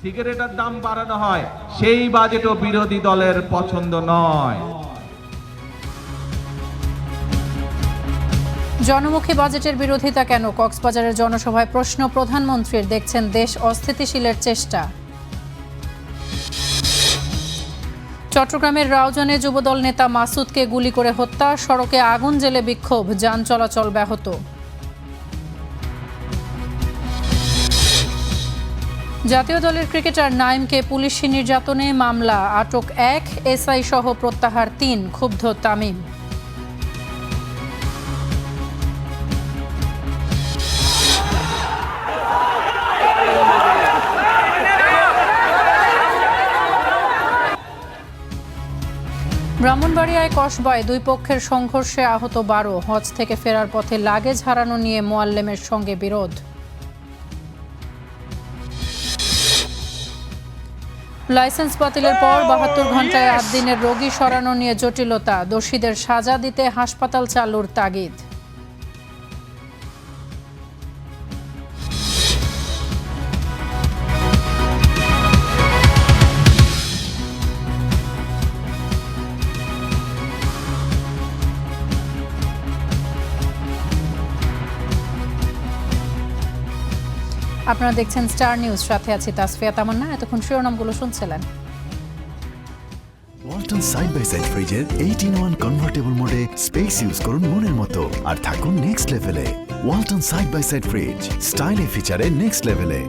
সিগারেটের দাম বাড়ানো হয়, সেই বাজেটও বিরোধী দলের পছন্দ নয়। জনমুখী বাজেটের বিরোধিতা কেন? কক্সবাজারের জনসভায় প্রশ্ন প্রধানমন্ত্রীর। দেখছেন দেশ অস্থিতিশীলের চেষ্টা। চট্টগ্রামের রাউজানে যুবদল নেতা মাসুদকে গুলি করে হত্যা, সড়কে আগুন জ্বেলে বিক্ষোভ, যান চলাচল ব্যাহত। জাতীয় দলের ক্রিকেটার নাইমকে পুলিশি নির্যাতনে মামলা, আটক 1, এসআই সহ প্রত্যাহার 3, ক্ষুব্ধ তামিম। ব্রাহ্মণবাড়িয়ায় কসবায় দুই পক্ষের সংঘর্ষে আহত 12, হজ থেকে ফেরার পথে লাগেজ হারানো নিয়ে মোয়াল্লেমের সঙ্গে বিরোধ। লাইসেন্স বাতিলের পর 72 ঘন্টায় 8 দিনের রোগী সরানো নিয়ে জটিলতা, দোষীদের সাজা দিতে হাসপাতাল চালুর তাগিদ। আপনারা দেখছেন স্টার নিউজ, সাথে আছি তাসফিয়া তামান্না। এতক্ষণ শিরোনামগুলো শুনছিলেন। ওয়ালটন সাইড বাই সাইড ফ্রিজের 18-in-1 কনভার্টেবল মোডে স্পেস ইউজ করুন মনের মতো আর থাকুন নেক্সট লেভেলে। Walton side by side fridge, স্টাইলে ফিচারে নেক্সট লেভেলে।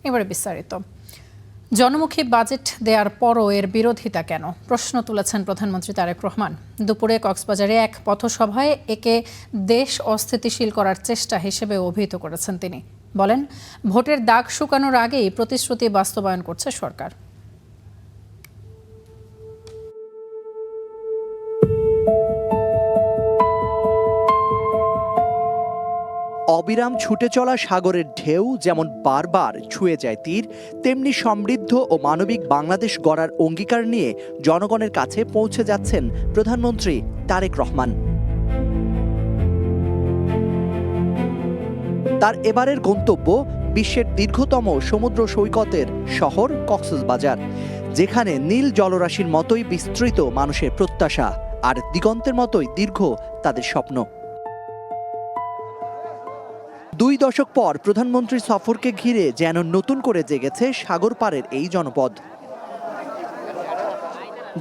এবারে বিস্তারিত। জনমুখী বাজেট দেওয়ার পরও এর বিরোধিতা কেন? প্রশ্ন তুলেছেন প্রধানমন্ত্রী তারেক রহমান। দুপুরে কক্সবাজারে এক পথসভায় একে দেশ অস্থিতিশীল করার চেষ্টা হিসেবে অভিহিত করেছেন তিনি। বলেন, ভোটের দাগ শুকানোর আগেই প্রতিশ্রুতি বাস্তবায়ন করছে সরকার। অবিরাম ছুটে চলা সাগরের ঢেউ যেমন বারবার ছুঁয়ে যায় তীর, তেমনি সমৃদ্ধ ও মানবিক বাংলাদেশ গড়ার অঙ্গীকার নিয়ে জনগণের কাছে পৌঁছে যাচ্ছেন প্রধানমন্ত্রী তারেক রহমান। তার এবারের গন্তব্য বিশ্বের দীর্ঘতম সমুদ্র সৈকতের শহর কক্সবাজার, যেখানে নীল জলরাশির মতোই বিস্তৃত মানুষের প্রত্যাশা আর দিগন্তের মতোই দীর্ঘ তাদের স্বপ্ন। 2 দশক পর প্রধানমন্ত্রীর সফরকে ঘিরে যেন নতুন করে জেগেছে সাগর পাড়ের এই জনপদ।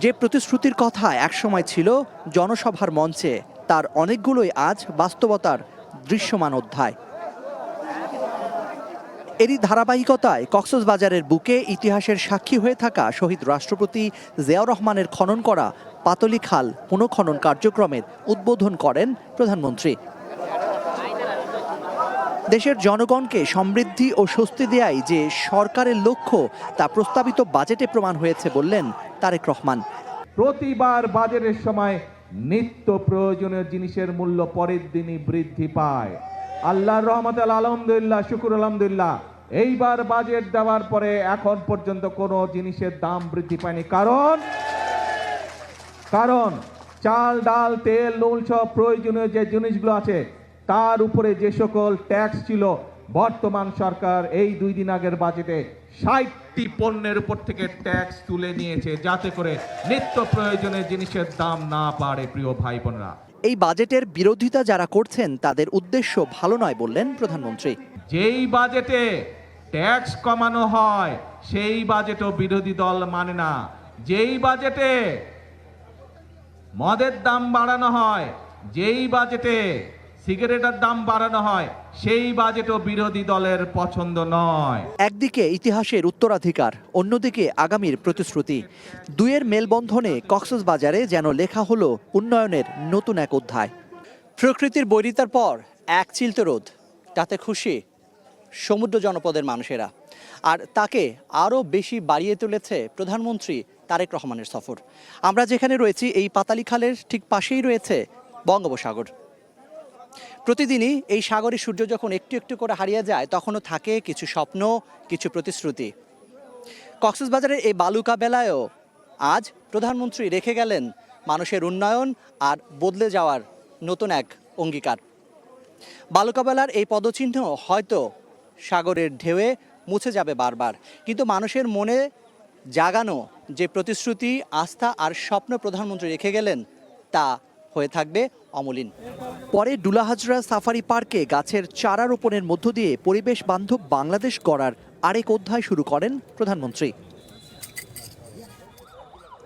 যে প্রতিশ্রুতির কথা একসময় ছিল জনসভার মঞ্চে, তার অনেকগুলোই আজ বাস্তবতার দৃশ্যমান অধ্যায়। এরই ধারাবাহিকতায় কক্সবাজারের বুকে ইতিহাসের সাক্ষী হয়ে থাকা শহীদ রাষ্ট্রপতি জিয়াউর রহমানের খনন করা পাতলি খাল পুনঃখনন কার্যক্রমের উদ্বোধন করেন প্রধানমন্ত্রী। দেশের জনগণকে সমৃদ্ধি ও স্বস্তি দেয়াই যে সরকারের লক্ষ্য, তা প্রস্তাবিত বাজেটে প্রমাণ হয়েছে বললেন তারেক রহমান। প্রতিবার বাজেটের সময় নিত্য প্রয়োজনীয় জিনিসের মূল্য পরের দিনই বৃদ্ধি পায়। আল্লাহর রহমতে আলহামদুলিল্লাহ, শুকুর আলহামদুলিল্লাহ, এইবার বাজেট দেওয়ার পরে এখন পর্যন্ত কোনো জিনিসের দাম বৃদ্ধি পায়নি। কারণ চাল, ডাল, তেল, নুন সব প্রয়োজনীয় যে জিনিসগুলো আছে তার উপরে যে সকল ট্যাক্স ছিল, বর্তমান সরকার এই 2 দিন আগের বাজেটে 60টি পণ্যের উপর থেকে ট্যাক্স তুলে নিয়েছে, যাতে করে নিত্য প্রয়োজনীয় জিনিসের দাম না বাড়ে। প্রিয় ভাই বোনেরা, এই বাজেটের বিরোধিতা যারা করছেন তাদের উদ্দেশ্য ভালো নয় বললেন প্রধানমন্ত্রী। যেই বাজেটে ট্যাক্স কমানো হয় সেই বাজেটও বিরোধী দল মানে না। যেই বাজেটে মদের দাম বাড়ানো হয়, যেই বাজেটে সিগারেটের দাম বাড়ানো হয়, সেই বাজেটও বিরোধী দলের পছন্দ নয়। একদিকে ইতিহাসের উত্তরাধিকার, অন্যদিকে আগামীর প্রতিশ্রুতি, দুয়ের মেলবন্ধনে কক্সবাজারে যেন লেখা হলো উন্নয়নের নতুন এক অধ্যায়। প্রকৃতির বৈরিতার পর এক চিলতে রোদ, তাতে খুশি সমুদ্র জনপদের মানুষেরা, আর তাকে আরও বেশি বাড়িয়ে তুলেছে প্রধানমন্ত্রী তারেক রহমানের সফর। আমরা যেখানে রয়েছি এই পাতালি খালের ঠিক পাশেই রয়েছে বঙ্গোপসাগর। প্রতিদিনই এই সাগরে সূর্য যখন একটু একটু করে হারিয়ে যায়, তখনও থাকে কিছু স্বপ্ন, কিছু প্রতিশ্রুতি। কক্সবাজারের এই বালুকা বেলায়ও আজ প্রধানমন্ত্রী রেখে গেলেন মানুষের উন্নয়ন আর বদলে যাওয়ার নতুন এক অঙ্গীকার। বালুকা বেলার এই পদচিহ্ন হয়তো সাগরের ঢেউয়ে মুছে যাবে বারবার, কিন্তু মানুষের মনে জাগানো যে প্রতিশ্রুতি, আস্থা আর স্বপ্ন প্রধানমন্ত্রী রেখে গেলেন তা হয়ে থাকবে অমলিন। পরে ডুলাহাজরা সাফারি পার্কে গাছের চারা রোপণের মধ্য দিয়ে পরিবেশ বান্ধব বাংলাদেশ গড়ার আরেক অধ্যায় শুরু করেন প্রধানমন্ত্রী।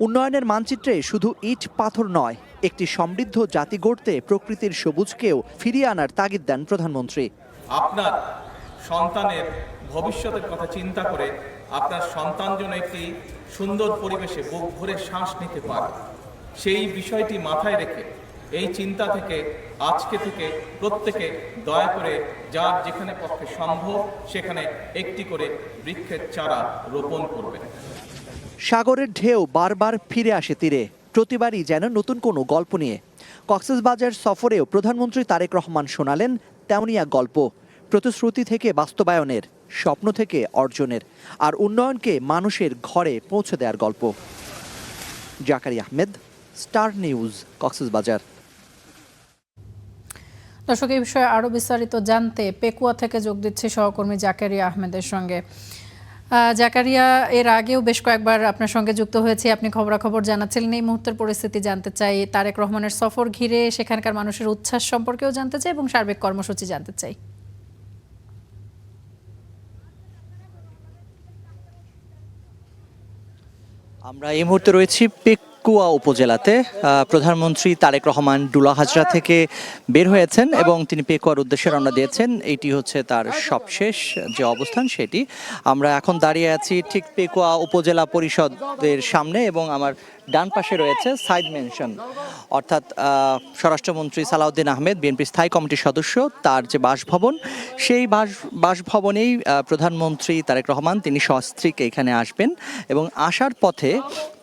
উন্নয়নের মানচিত্রে শুধু ইট পাথর নয়, একটি সমৃদ্ধ জাতি গড়তে প্রকৃতির সবুজকেও ফিরিয়ে আনার তাগিদ দেন প্রধানমন্ত্রী। আপনার সন্তানের ভবিষ্যতের কথা চিন্তা করে আপনার সন্তান যেন একটি সুন্দর পরিবেশে বুক ভরে শ্বাস নিতে পারে, সেই বিষয়টি মাথায় রেখে এই চিন্তা থেকে আজকে থেকে প্রত্যেকে দয়া করে যার যেখানে পক্ষে সম্ভব সেখানে একটি করে বৃক্ষের চারা রোপণ করবেন। সাগরের ঢেউ বারবার ফিরে আসে তীরে, প্রতিবারই যেন নতুন কোনো গল্প নিয়ে। কক্সবাজার সফরেও প্রধানমন্ত্রী তারেক রহমান শোনালেন তেমনই এক গল্প, প্রতিশ্রুতি থেকে বাস্তবায়নের, স্বপ্ন থেকে অর্জনের, আর উন্নয়নকে মানুষের ঘরে পৌঁছে দেওয়ার গল্প। Zakaria Ahmed, star news, Cox's Bazar. দর্শক, এই বিষয়ে আরও বিস্তারিত জানতে পেকুয়া থেকে যোগ দিচ্ছে সহকর্মী জাকারিয়া আহমেদের সঙ্গে। জাকারিয়া, এর আগেও বেশ কয়েকবার আপনার সঙ্গে যুক্ত হয়েছে, আপনি খবরাখবর জানাচ্ছিলেন। এই মুহূর্তের পরিস্থিতি জানতে চাই, তারেক রহমানের সফর ঘিরে সেখানকার মানুষের উচ্ছ্বাস সম্পর্কেও জানতে চাই এবং সার্বিক কর্মসূচি জানতে চাই। আমরা এই মুহূর্তে রয়েছি পেকুয়া উপজেলাতে। প্রধানমন্ত্রী তারেক রহমান ডুলাহাজরা থেকে বের হয়েছেন এবং তিনি পেকুয়ার উদ্দেশ্যে রওনা দিয়েছেন। এটি হচ্ছে তার সবশেষ যে অবস্থান সেটি। আমরা এখন দাঁড়িয়ে আছি ঠিক পেকুয়া উপজেলা পরিষদের সামনে এবং আমার ডান পাশে রয়েছে সাইদ মেনশন, অর্থাৎ স্বরাষ্ট্রমন্ত্রী সালাউদ্দিন আহমেদ, বিএনপি স্থায়ী কমিটির সদস্য, তার যে বাসভবন, সেই বাসভবনেই প্রধানমন্ত্রী তারেক রহমান তিনি সস্ত্রীক এখানে আসবেন এবং আসার পথে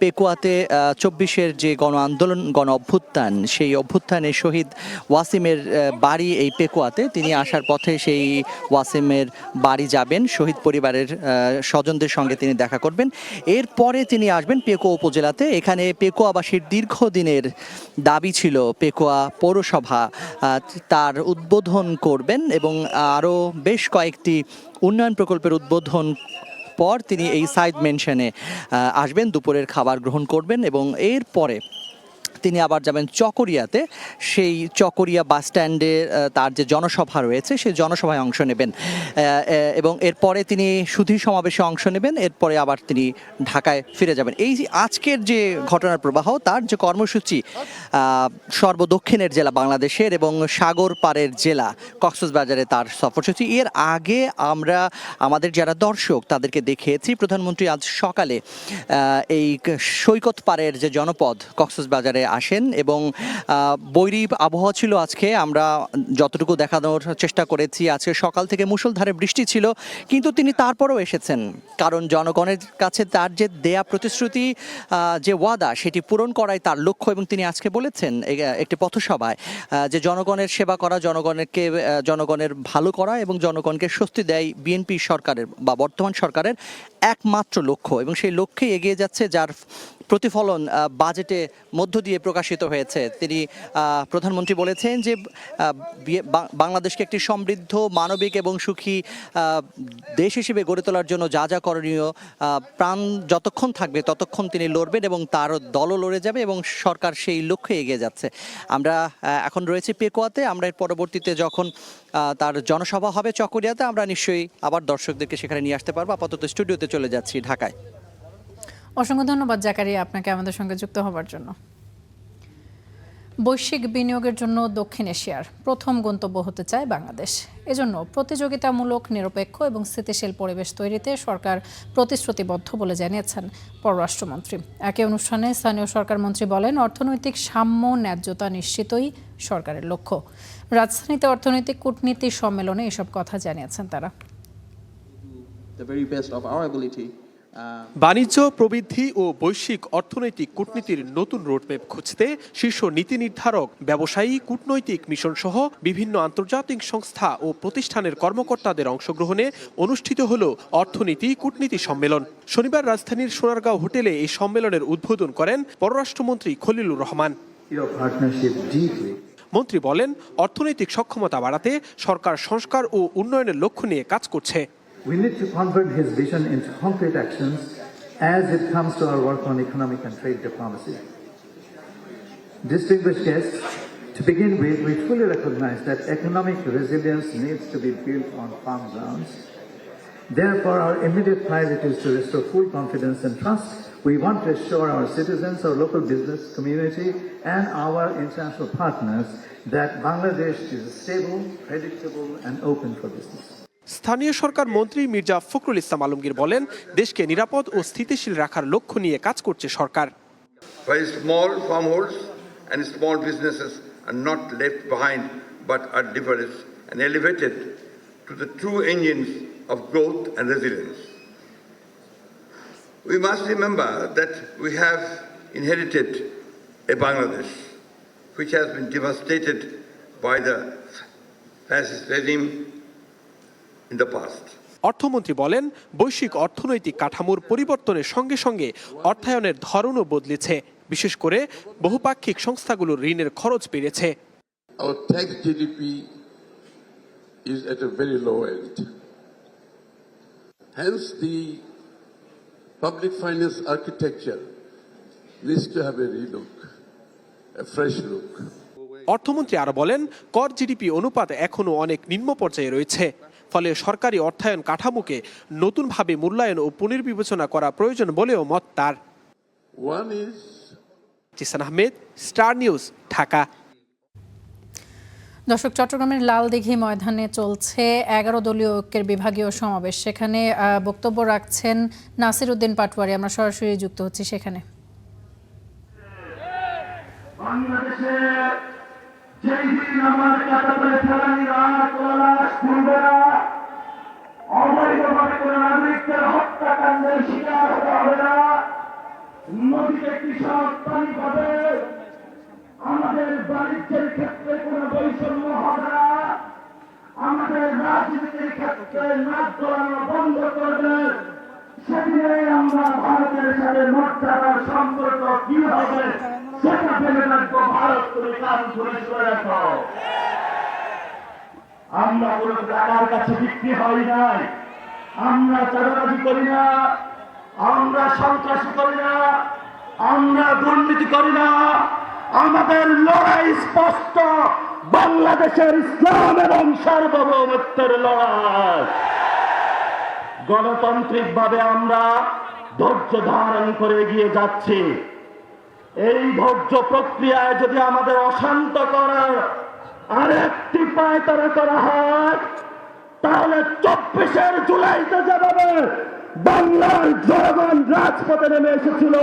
পেকুয়াতে 24-এর যে গণ আন্দোলন, গণ অভ্যুত্থান, সেই অভ্যুত্থানে শহীদ ওয়াসিমের বাড়ি এই পেকুয়াতে, তিনি আসার পথে সেই ওয়াসিমের বাড়ি যাবেন, শহীদ পরিবারের স্বজনদের সঙ্গে তিনি দেখা করবেন। এরপরে তিনি আসবেন পেকুয়া উপজেলাতে। এখানে পেকুয়াবাসীর দীর্ঘদিনের দাবি ছিল পেকুয়া পৌরসভা তার উদ্বোধন করবেন এবং আরও বেশ কয়েকটি উন্নয়ন প্রকল্পের উদ্বোধন পর তিনি এই সাইদ মেনশনে আসবেন, দুপুরের খাবার গ্রহণ করবেন এবং এরপরে তিনি আবার যাবেন চকরিয়াতে। সেই চকরিয়া বাস স্ট্যান্ডে তার যে জনসভা রয়েছে সেই জনসভায় অংশ নেবেন এবং এরপরে তিনি সুধী সমাবেশে অংশ নেবেন। এরপরে আবার তিনি ঢাকায় ফিরে যাবেন। এই আজকের যে ঘটনার প্রবাহ, তার যে কর্মসূচি, সর্বদক্ষিণের জেলা বাংলাদেশের এবং সাগর পাড়ের জেলা কক্সবাজারে তার সফরসূচি। এর আগে আমরা আমাদের যারা দর্শক তাদেরকে দেখিয়েছি প্রধানমন্ত্রী আজ সকালে এই সৈকত পাড়ের যে জনপদ কক্সবাজারে আসেন এবং বৈরী আবহাওয়া ছিল আজকে। আমরা যতটুকু দেখানোর চেষ্টা করেছি, আজকে সকাল থেকে মুষলধারে বৃষ্টি ছিল, কিন্তু তিনি তারপরেও এসেছেন, কারণ জনগণের কাছে তার যে দেয়া প্রতিশ্রুতি, যে ওয়াদা, সেটি পূরণ করাই তার লক্ষ্য। এবং তিনি আজকে বলেছেন একটি পথসভায় যে জনগণের সেবা করা, জনগণের ভালো করা এবং জনগণকে স্বস্তি দেয় বিএনপি সরকারের বা বর্তমান সরকারের একমাত্র লক্ষ্য, এবং সেই লক্ষ্যে এগিয়ে যাচ্ছে, যার প্রতিফলন বাজেটে মধ্য দিয়ে প্রকাশিত হয়েছে। তিনি প্রধানমন্ত্রী বলেছেন যে বাংলাদেশকে একটি সমৃদ্ধ, মানবিক এবং সুখী দেশ হিসেবে গড়ে তোলার জন্য যা যা করণীয়, প্রাণ যতক্ষণ থাকবে ততক্ষণ তিনি লড়বেন এবং তার দলও লড়ে যাবে এবং সরকার সেই লক্ষ্যে এগিয়ে যাচ্ছে। আমরা এখন রয়েছি পেকুয়াতে। আমরা এর পরবর্তীতে যখন তার জনসভা হবে চকরিয়াতে, আমরা নিশ্চয়ই আবার দর্শকদেরকে সেখানে নিয়ে আসতে পারবো। আপাতত স্টুডিওতে চলে যাচ্ছি ঢাকায়। অসংখ্য ধন্যবাদ জাকারিয়া আপনাকে আমাদের সঙ্গে যুক্ত হবার জন্য। বৈশ্বিক বিনিয়োগের জন্য দক্ষিণ এশিয়ার প্রথম গন্তব্য হতে চায় বাংলাদেশ। এজন্য প্রতিযোগিতামূলক, নিরপেক্ষ এবং স্থিতিশীল পরিবেশ তৈরিতে সরকার প্রতিশ্রুতিবদ্ধ বলে জানিয়েছেন পররাষ্ট্রমন্ত্রী। একই অনুষ্ঠানে স্থানীয় সরকার মন্ত্রী বলেন, অর্থনৈতিক সাম্য, ন্যায্যতা নিশ্চিতই সরকারের লক্ষ্য। রাজধানীতে অর্থনৈতিক কূটনীতি সম্মেলনে এসব কথা জানিয়েছেন তারা। বাণিজ্য, প্রবৃদ্ধি ও বৈশ্বিক অর্থনৈতিক কূটনীতির নতুন রোডম্যাপ খুঁজতে শীর্ষ নীতি নির্ধারক, ব্যবসায়ী, কূটনৈতিক মিশন সহ বিভিন্ন আন্তর্জাতিক সংস্থা ও প্রতিষ্ঠানের কর্মকর্তাদের অংশগ্রহণে অনুষ্ঠিত হল অর্থনীতি কূটনীতি সম্মেলন। শনিবার রাজধানীর সোনারগাঁও হোটেলে এই সম্মেলনের উদ্বোধন করেন পররাষ্ট্রমন্ত্রী খলিলুর রহমান। মন্ত্রী বলেন, অর্থনৈতিক সক্ষমতা বাড়াতে সরকার সংস্কার ও উন্নয়নের লক্ষ্য নিয়ে কাজ করছে। We need to convert his vision into concrete actions as it comes to our work on economic and trade diplomacy. Distinguished guests, to begin with, we fully recognize that economic resilience needs to be built on firm grounds. Therefore, our immediate priority is to restore full confidence and trust. We want to assure our citizens, our local business community, and our international partners that Bangladesh is stable, predictable, and open for business. স্থানীয় সরকার মন্ত্রী মির্জা ফখরুল ইসলাম আলমগীর বলেন, দেশকে নিরাপদ ও স্থিতিশীল রাখার লক্ষ্য নিয়ে কাজ করছে সরকার। Where small farmholds and small businesses are not left behind but are developed and elevated to the true engines of growth and resilience. We must remember that we have inherited a Bangladesh which has been devastated by the fascist regime in the past. অর্থমন্ত্রী বলেন, বৈশ্বিক অর্থনৈতিক কাঠামোর পরিবর্তনের সঙ্গে সঙ্গে অর্থায়নের ধরনও বদলেছে, বিশেষ করে বহুপাক্ষিক সংস্থাগুলোর ঋণের খরচ বেড়েছে। Our tax GDP is at a very low end. Hence, the public finance architecture needs to have a relook, a fresh look. অর্থমন্ত্রী আরো বলেন, কর জিডিপি অনুপাত এখনো অনেক নিম্ন পর্যায়ে রয়েছে, ফলে সরকারি অর্থায়ন কাঠামোকে নতুনভাবে মূল্যায়ন ও পুনর্বিবেচনা করা প্রয়োজন বলেও মত তার। Zisan Ahmed, star news, Dhaka. দর্শক, চট্টগ্রামের লালদিঘি ময়দানে চলছে 11 দলীয় ঐক্যের বিভাগীয় সমাবেশ। সেখানে বক্তব্য রাখছেন নাসির উদ্দিন পাটোয়ারি। আমরা সরাসরি যুক্ত হচ্ছি সেখানে। আমাদের বাণিজ্যের ক্ষেত্রে কোন বৈষম্য হবে না, আমাদের রাজনীতির ক্ষেত্রে নাক গলানো বন্ধ করবে। সেদিনে আমরা ভারতের সাথে মর্যাদার সম্পর্ক কি হবে সেটা ভেবে রাখবো। ভারত করে কাজ ধরে চলে রাখো। আমরা কোন টাকার কাছে বিক্রি হই নাই, আমরা চাঁদাবাজি করি না, আমরা সন্ত্রাসী করি না, আমরা দুর্নীতি করি না। আমাদের লড়াই স্পষ্ট, বাংলাদেশের ইসলাম এবং সার্বভৌমত্বের লড়াই। গণতান্ত্রিক ভাবে আমরা ধৈর্য ধারণ করে এগিয়ে যাচ্ছি। এই ধৈর্য প্রক্রিয়ায় যদি আমাদের অশান্ত করার আরেকটি পায়তারা করা হয়, তাহলে 24 জুলাইতে যেভাবে বাংলার জনগণ রাজপথে নেমে এসেছিল,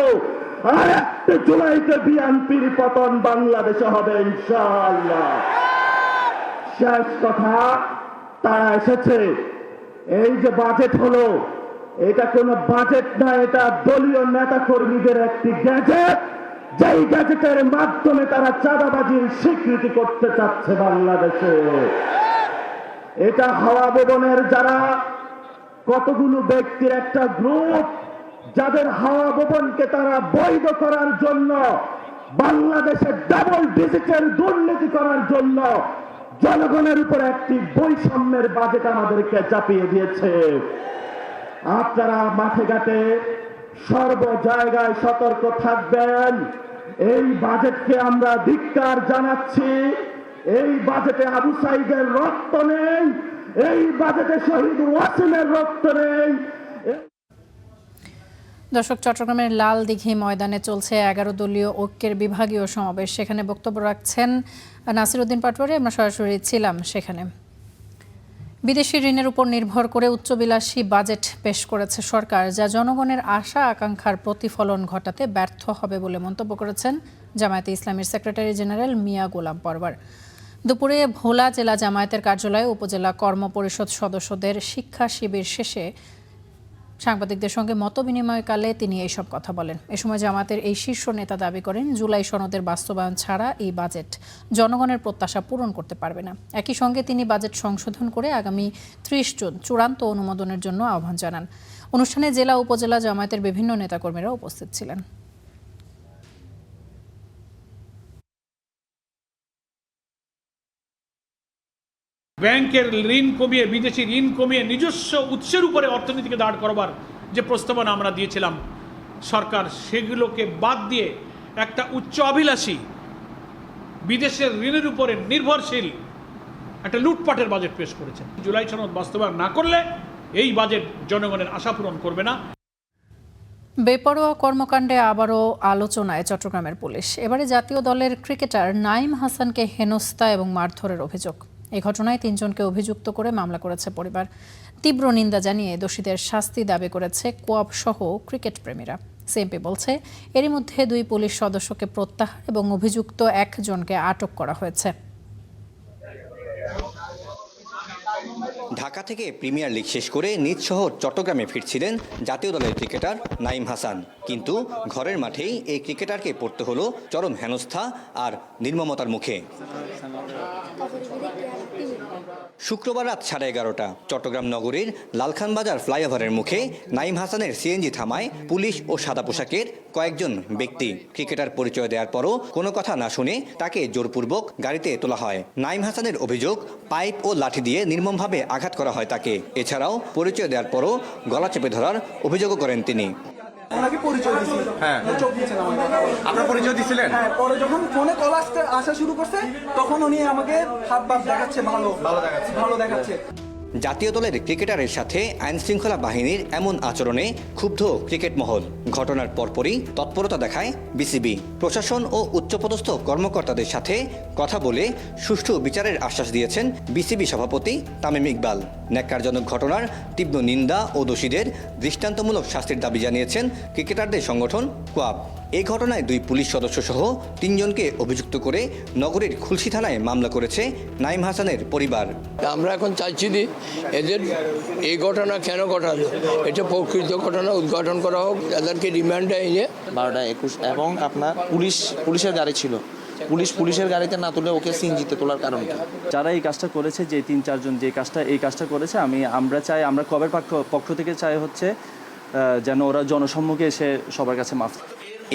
আর 1 জুলাইতে বিএনপির পতন বাংলাদেশে হবে ইনশাআল্লাহ। শেষ কথা, তারা এসেছে। এই যে বাজেট হলো, এটা কোনো বাজেট না, এটা দলীয় নেতা কর্মীদের একটি গ্যাজেট, যেই গ্যাজেটের মাধ্যমে তারা চাঁদাবাজির স্বীকৃতি করতে চাচ্ছে বাংলাদেশে। এটা হাওয়া ভবনের যারা কতগুলো ব্যক্তির একটা গ্রুপ, যাদের হাওয়া ভবনকে তারা বৈধ করার জন্য, বাংলাদেশের ডাবল ডিজিটের দুর্নীতি করার জন্য জনগণের উপর একটি বৈষম্যের বাজেট আমাদেরকে চাপিয়ে দিয়েছে। আপনারা মাঠে ঘাটে সর্ব জায়গায় সতর্ক থাকবেন। এই বাজেটকে আমরা ধিক্কার জানাচ্ছি। এই বাজেটে আবু সাইদের রক্ত নেই, এই বাজেটে শহীদ ওয়াসিমের রক্ত নেই। দর্শক, চট্টগ্রামের লালদিঘি ময়দানে চলছে 11 দলীয় ঐক্যের বিভাগীয় সমাবেশ। সেখানে বক্তব্য রাখছেন নাসির উদ্দিন পাটোয়ারি। আমরা সরাসরি ছিলাম সেখানে। বিদেশি ঋণের উপর নির্ভর করে উচ্চবিলাসী বাজেট পেশ করেছে সরকার, যা জনগণের আশা আকাঙ্ক্ষার প্রতিফলন ঘটাতে ব্যর্থ হবে বলে মন্তব্য করেছেন জামায়াতে ইসলামীর সেক্রেটারি জেনারেল মিয়া গোলাম পরওয়ার। দুপুরে ভোলা জেলা জামায়াতের কার্যালয়ে উপজেলা কর্ম পরিষদ সদস্যদের শিক্ষা শিবির শেষে সাংবাদিকদের সঙ্গে মতবিনিময়কালে তিনি এইসব কথা বলেন। এ সময় জামায়াতের এই শীর্ষ নেতা দাবি করেন, জুলাই সনদের বাস্তবায়ন ছাড়া এই বাজেট জনগণের প্রত্যাশা পূরণ করতে পারবে না। একই সঙ্গে তিনি বাজেট সংশোধন করে আগামী 30 জুন চূড়ান্ত অনুমোদনের জন্য আহ্বান জানান। অনুষ্ঠানে জেলা উপজেলা জামায়াতের বিভিন্ন নেতাকর্মীরা উপস্থিত ছিলেন। ব্যাংকের ঋণ কমিয়ে, বিদেশি ঋণ কমিয়ে নিজস্ব উৎসের উপরে অর্থনীতিকে দাঁড় করবার যে প্রস্তাবনা আমরা দিয়েছিলাম, সরকার সেগুলোকে বাদ দিয়ে একটা উচ্চ অভিলাষী, বিদেশের ঋণের উপরে নির্ভরশীল একটা লুটপাটের বাজেট পেশ করেছেন। জুলাই সনদ বাস্তবায়ন না করলে এই বাজেট জনগণের আশা পূরণ করবে না। বেপরোয়া কর্মকাণ্ডে আবারও আলোচনায় চট্টগ্রামের পুলিশ। এবারে জাতীয় দলের ক্রিকেটার নাঈম হাসানকে হেনস্থা এবং মারধরের অভিযোগ। এই ঘটনায় 3 জনকে অভিযুক্ত করে মামলা করেছে পরিবার। তীব্র নিন্দা জানিয়ে দোষীদের শাস্তি দাবি করেছে কোয়াব সহ ক্রিকেট প্রেমীরা। সিএমপি বলছে এরই মধ্যে 2 পুলিশ সদস্যকে প্রত্যাহার এবং অভিযুক্ত 1 জনকে আটক করা হয়েছে। ঢাকা থেকে প্রিমিয়ার লিগ শেষ করে নিজ শহর চট্টগ্রামে ফিরছিলেন জাতীয় দলের ক্রিকেটার নাঈম হাসান, কিন্তু ঘরের মাঠেই এই ক্রিকেটারকে পড়তে হলো চরম হেনস্থা আর নির্মমতার মুখে। শুক্রবার রাত 11:30 চট্টগ্রাম নগরীর লালখানবাজার ফ্লাইওভারের মুখে নাঈম হাসানের সিএনজি থামায় পুলিশ ও সাদা পোশাকের কয়েকজন ব্যক্তি। ক্রিকেটার পরিচয় দেওয়ার পরও কোনো কথা না শুনে তাকে জোরপূর্বক গাড়িতে তোলা হয়। নাঈম হাসানের অভিযোগ, পাইপ ও লাঠি দিয়ে নির্মমভাবে আঘাত করা হয় তাকে। এছাড়াও পরিচয় দেওয়ার পরও গলা চেপে ধরার অভিযোগও করেন তিনি। ওনাকে পরিচয় দিয়েছিল, হ্যাঁ চোখ দিয়েছেন আমাকে। আপনার পরিচয় দিয়েছিলেন? হ্যাঁ, পরে যখন ফোনে কল আসা শুরু করছে তখন উনি আমাকে হাত বাপ দেখাচ্ছে, ভালো দেখাচ্ছে। জাতীয় দলের ক্রিকেটারের সাথে আইনশৃঙ্খলা বাহিনীর এমন আচরণে ক্ষুব্ধ ক্রিকেট মহল। ঘটনার পরপরই তৎপরতা দেখায় বিসিবি। প্রশাসন ও উচ্চপদস্থ কর্মকর্তাদের সাথে কথা বলে সুষ্ঠু বিচারের আশ্বাস দিয়েছেন বিসিবি সভাপতি তামিম ইকবাল। ন্যাক্কারজনক ঘটনার তীব্র নিন্দা ও দোষীদের দৃষ্টান্তমূলক শাস্তির দাবি জানিয়েছেন ক্রিকেটারদের সংগঠন কোয়াব। এই ঘটনায় 2 পুলিশ সদস্য সহ 3 জনকে অভিযুক্ত করে নগরীর খুলশী থানায় মামলা করেছে নাঈম হাসানের পরিবার। আমরা এখন চাইছি যে এদের এই ঘটনা কেন ঘটালো, এটা প্রকৃত ঘটনা উদ্ঘাটন করা হোক, তাদেরকে রিমান্ডে এনে 12টা 21 এবং আপনার পুলিশের গাড়ি ছিল, পুলিশের গাড়িতে না তুলে ওকে সিএনজিতে তোলার কারণ কি? যারা এই কাজটা করেছে, যে 3-4 জন যে কাজটা করেছে, আমরা কবের পক্ষ থেকে চাই হচ্ছে যেন ওরা জনসম্মুখে এসে সবার কাছে মাফ।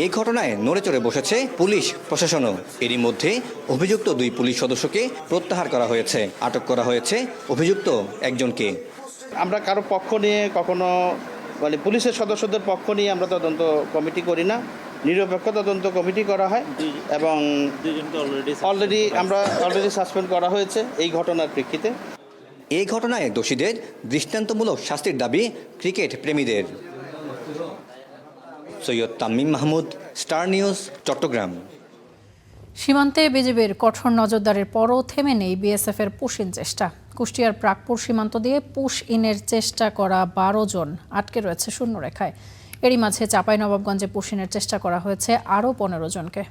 এই ঘটনায় নড়েচড়ে বসেছে পুলিশ প্রশাসনও। এরই মধ্যে অভিযুক্ত 2 পুলিশ সদস্যকে প্রত্যাহার করা হয়েছে, আটক করা হয়েছে অভিযুক্ত 1 জনকে। আমরা কারো পক্ষ নিয়ে কখনো পুলিশের সদস্যদের পক্ষ নিয়ে আমরা তদন্ত কমিটি করি না, নিরপেক্ষ তদন্ত কমিটি করা হয় এবং অলরেডি সাসপেন্ড করা হয়েছে এই ঘটনার প্রেক্ষিতে। এই ঘটনায় দোষীদের দৃষ্টান্তমূলক শাস্তির দাবি ক্রিকেট প্রেমীদের। Syed Tamim Mahmud, star news, Chattogram. সীমান্তে বিজিবির কঠোর নজরদারির পরও থেমে নেই বিএসএফের পুশ ইন চেষ্টা। কুষ্টিয়ার প্রাকপুর সীমান্ত দিয়ে পুশ ইনের চেষ্টা করা 12 জন আটকে রয়েছে শূন্যরেখায়। এরই মাঝে চাঁপাইনবাবগঞ্জে পুশ ইনের চেষ্টা করা হয়েছে আরও 15 জনকে।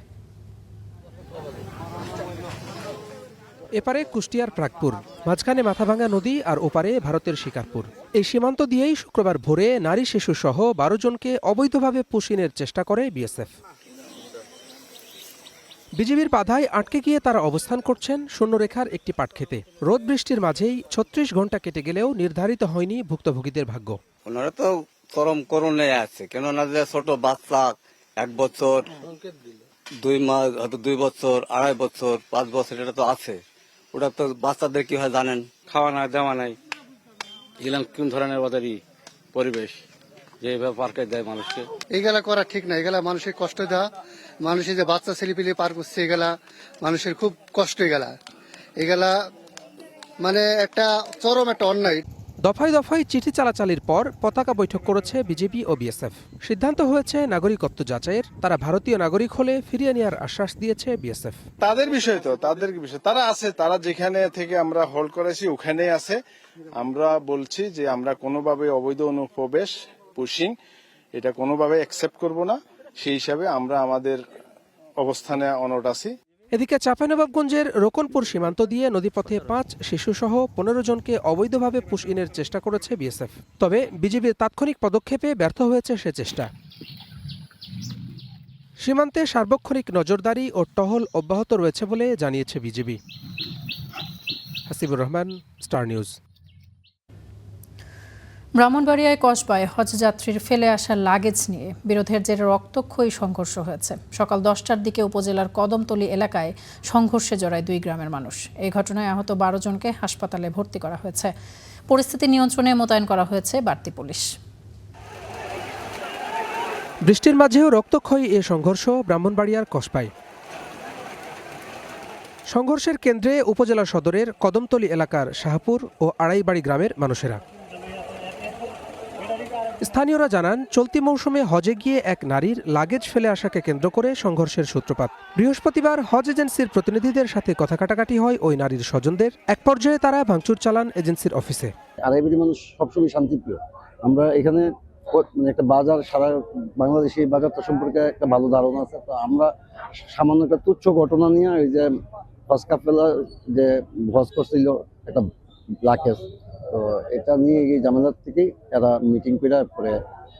এপারে কুষ্টিয়ার প্রাকপুর, মাঝখানে মাথাভাঙ্গা নদী আর ওপারে ভারতের শিকারপুর। এই সীমান্ত দিয়েই শুক্রবার ভোরে নারী শিশু সহ 12 জনকে অবৈধভাবে পুশ ইনের চেষ্টা করে বিএসএফ। বিজিবির বাধায় আটকে গিয়ে তারা অবস্থান করছেন শূন্যরেখার একটি পাটক্ষেতে। রোদ বৃষ্টির মাঝেই 36 ঘন্টা কেটে গেলেও নির্ধারিত হয়নি ভুক্তভোগীদের ভাগ্য। ওনারা তো চরম করুণে আছে, কেননা যে ছোট বাচ্চা 1 বছর 2 মাস, হয়তো 2 বছর, 2.5 বছর, 5 বছর, এটা তো আছে। ওটা তো বাচ্চাদের কি হয় জানেন, খাওয়া নাই দেওয়া নাই, এগুলো কোন ধরনের ওদেরই পরিবেশ যে এইভাবে পার্কে দেয় মানুষকে। এগুলা করা ঠিক না, এগুলা মানুষের কষ্ট দেওয়া, মানুষের যে বাচ্চা ছেলেপিলে পার করছে এগুলা মানুষের খুব কষ্ট, এগুলা মানে একটা চরম একটা অন্যায়। দফায় দফায় চিঠি চালাচালির পর পতাকা বৈঠক করেছে বিজেপি ও বিএসএফ। সিদ্ধান্ত হয়েছে নাগরিকত্ব যাচাইয়ের। তারা ভারতীয় নাগরিক হলে ফিরিয়ে নেওয়ার আশ্বাস দিয়েছে বিএসএফ। তাদের বিষয় তারা আছে, তারা যেখানে থেকে আমরা হোল্ড করেছি ওখানেই আছে। আমরা বলছি যে আমরা কোনোভাবে অবৈধ অনুপ্রবেশ, পুশিং, এটা কোনোভাবে অ্যাকসেপ্ট করব না। সেই হিসাবে আমরা আমাদের অবস্থানে অনড় আছি। এদিকে চাঁপাইনবাবগঞ্জের রোকনপুর সীমান্ত দিয়ে নদীপথে 5 শিশুসহ 15 জনকে অবৈধভাবে পুশ ইনের চেষ্টা করেছে বিএসএফ। তবে বিজিবির তাৎক্ষণিক পদক্ষেপে ব্যর্থ হয়েছে সে চেষ্টা। সীমান্তে সার্বক্ষণিক নজরদারি ও টহল অব্যাহত রয়েছে বলে জানিয়েছে বিজিবি। Hasibur Rahman, Star News. ব্রাহ্মণবাড়িয়ায় কসবায় হজযাত্রীর ফেলে আসা লাগেজ নিয়ে বিরোধের জেরে রক্তক্ষয়ী সংঘর্ষ হয়েছে। সকাল 10টার দিকে উপজেলার কদমতলী এলাকায় সংঘর্ষে জড়ায় 2 গ্রামের মানুষ। এই ঘটনায় আহত 12 জনকে হাসপাতালে ভর্তি করা হয়েছে। পরিস্থিতি নিয়ন্ত্রণে মোতায়েন করা হয়েছে বাড়তি পুলিশ। বৃষ্টির মাঝেও রক্তক্ষয়ী এ সংঘর্ষ ব্রাহ্মণবাড়িয়ার কসবায়। সংঘর্ষের কেন্দ্রে উপজেলা সদরের কদমতলী এলাকার শাহপুর ও আড়াইবাড়ি গ্রামের মানুষেরা। স্থানীয়রা জানান, চলতি মৌসুমে হজে গিয়ে এক নারীর লাগেজ ফেলে আসাকে কেন্দ্র করে সংঘর্ষের সূত্রপাত। বৃহস্পতিবার হজ এজেন্সির প্রতিনিধিদের সাথে কথা কাটাকাটি হয় ওই নারীর স্বজনদের। এক পর্যায়ে তারা ভাঙচুর চালান এজেন্সির অফিসে। আড়াইবাড়ি মানুষ সবসময় শান্তিপ্রিয়। আমরা এখানে একটা বাজার, সারা বাংলাদেশে এই বাজারটা সম্পর্কে একটা ভালো ধারণা আছে। তো আমরা সামান্য একটা তুচ্ছ ঘটনা নিয়ে ওই যে হজ কাফেলা যে হজ করছিল একটা লাগেজ, তো এটা নিয়ে এই ঝামেলার থেকেই এরা মিটিং করে পরে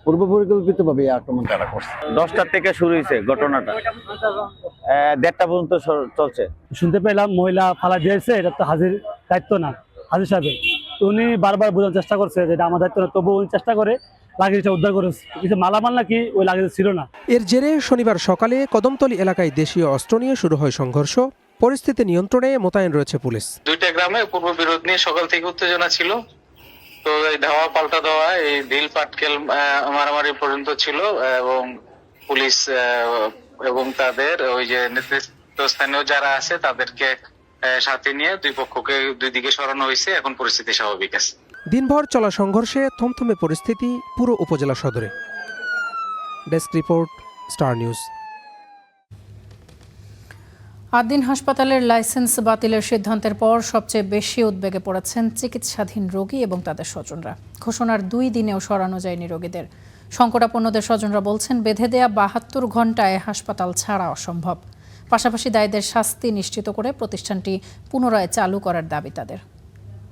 পূর্ব পরিকল্পিতভাবে এই আক্রমণটা এরা করছে। 10টার থেকে শুরু হয়েছে ঘটনাটা, 1:30টা পর্যন্ত চলছে। শুনতে পেলাম মহিলা ফালা দিয়েছে, এটা তো হাজির দায়িত্ব না, হাজির সাহেবের। তো উনি বারবার বোঝার চেষ্টা করছে যে এটা আমার দায়িত্ব না, তবুও উনি চেষ্টা করে লাগেজটা উদ্ধার করেছে। কিন্তু মালামাল নাকি ওই লাগেজ ছিল না। এর জেরে শনিবার সকালে কদমতলী এলাকায় দেশীয় অস্ত্র নিয়ে শুরু হয় সংঘর্ষ। পরিস্থিতি নিয়ন্ত্রণে মোতায়েন রয়েছে পুলিশ। 2টা গ্রামে পূর্ব বিরোধ নিয়ে সকাল থেকে উত্তেজনা ছিল। তো এই ধাওয়া পাল্টা দেওয়া, এই ঢিল পাটকেল মারামারি পর্যন্ত ছিল এবং পুলিশ এবং তাদের ওই যে নেতৃত্বস্থানীয় যারা আছে তাদেরকে সাথে নিয়ে দুই পক্ষকে দুই দিকে সরানো হয়েছে। এখন পরিস্থিতি স্বাভাবিক আছে। দিনভর চলা সংঘর্ষে থমথমে পরিস্থিতি পুরো উপজেলা সদরে। Desk report, star news. 8 দিন হাসপাতালের লাইসেন্স বাতিলের সিদ্ধান্তের পর সবচেয়ে বেশি উদ্বেগে পড়েছেন চিকিৎসাধীন রোগী এবং তাদের স্বজনরা। ঘোষণার 2 দিনেও সরানো যায়নি রোগীদের। সংকটাপন্নদের স্বজনরা বলছেন, বেঁধে দেয়া 72 ঘণ্টায় হাসপাতাল ছাড়া অসম্ভব। পাশাপাশি দায়ীদের শাস্তি নিশ্চিত করে প্রতিষ্ঠানটি পুনরায় চালু করার দাবি তাদের।